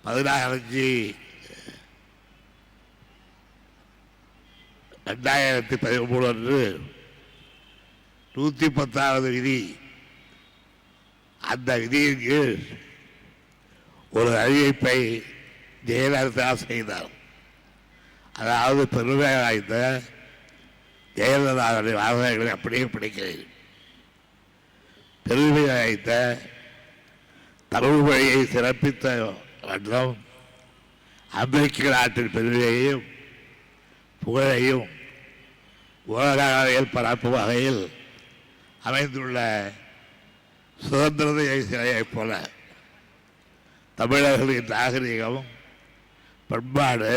16/5/2013 அன்று 110வது விதி, அந்த விதியின் கீழ் ஒரு அறிவிப்பை ஜெயலலிதா செய்தார். அதாவது பெருமை வாய்ந்த ஜெயலலிதாவுடைய வாதங்களை அப்படியே பிடிக்கிறேன். பெருமை வாய்ந்த தமிழ் மொழியை சிறப்பித்த வண்ணம் அமெரிக்க நாட்டின் பெருமையையும் புகழையும் உலகில் பரப்பும் வகையில் அமைந்துள்ள சுதந்திர சிலையைப் போல தமிழர்களின் நாகரிகம், பண்பாடு,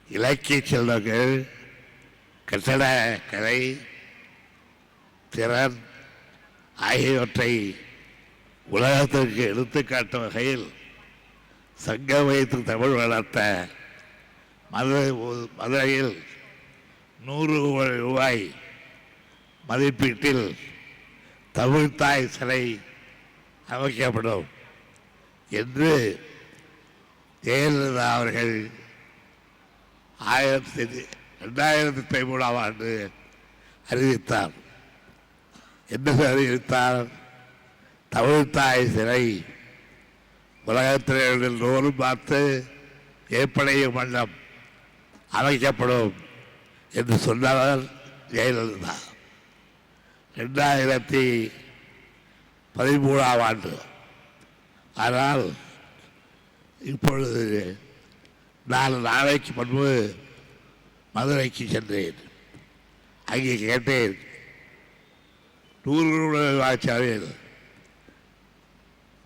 இலக்கிய செல்வங்கள், கட்டட கலை, திறன் ஆகியவற்றை உலகத்திற்கு எடுத்துக்காட்டும் வகையில் சங்கம் வைத்து தமிழ் வளர்த்த மதுரையில் 100 கோடி ரூபாய் மதிப்பீட்டில் தமிழ்த்தாய் சிலை அமைக்கப்படும் என்று ஜெயலலிதா அவர்கள் 2013ஆம் ஆண்டு அறிவித்தார். என்ன அறிவித்தார்? தமிழ்த்தாய் சிலை உலகத்தில் எல்லோரும் பார்த்து ஏற்படையும் வண்ணம் அமைக்கப்படும் என்று சொன்னவர் ஜெயலலிதா. 2013ஆம் ஆண்டு. ஆனால் இப்பொழுது நான் நாளைக்கு முன்பு மதுரைக்கு சென்றேன். அங்கே கேட்டேன், 100 ஆட்சியாளர்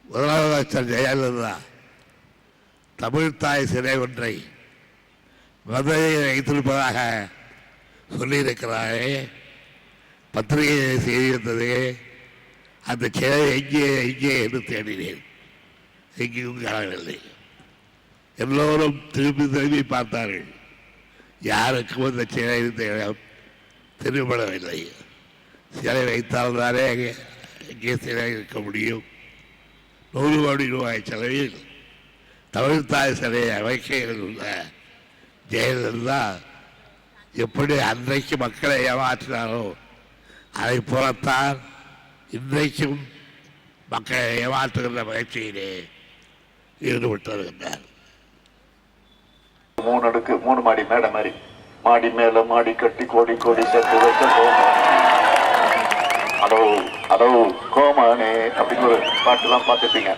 முதலமைச்சர் ஜெயலலிதா தமிழ்த்தாய் சிலை ஒன்றை மதுரையில் வைத்திருப்பதாக சொல்லியிருக்கிறாரே, பத்திரிகை செய்திருந்ததே, அந்த சிலை எங்கே என்று தேடினேன். எங்கேயும் காணவில்லை. எல்லோரும் திரும்பி பார்த்தார்கள். யாருக்கும் அந்த சிலை திரும்படவில்லை. சிலை வைத்தால்தானே எங்கே சிலை இருக்க முடியும்? 100 கோடி ரூபாய் செலவில் தமிழ்த்தாய் சிலையை அமைக்க உள்ள ஜெயலலிதா எப்படி அன்றைக்கு மக்களை ஏமாற்றினாரோ அதை போலத்தான் இன்றைக்கும் மக்களை ஏமாற்றுகின்ற முயற்சியிலே ஈடுபட்டு வருகின்றார். 3 அடுக்கு 3 மாடி மேடை மாதிரி, மாடி மேல மாடி கட்டி கோடி கோடி சேர்த்து வைக்க அதோ அதோ கோமானே அப்படின்னு ஒரு பாட்டுலாம் பார்த்துட்டீங்க.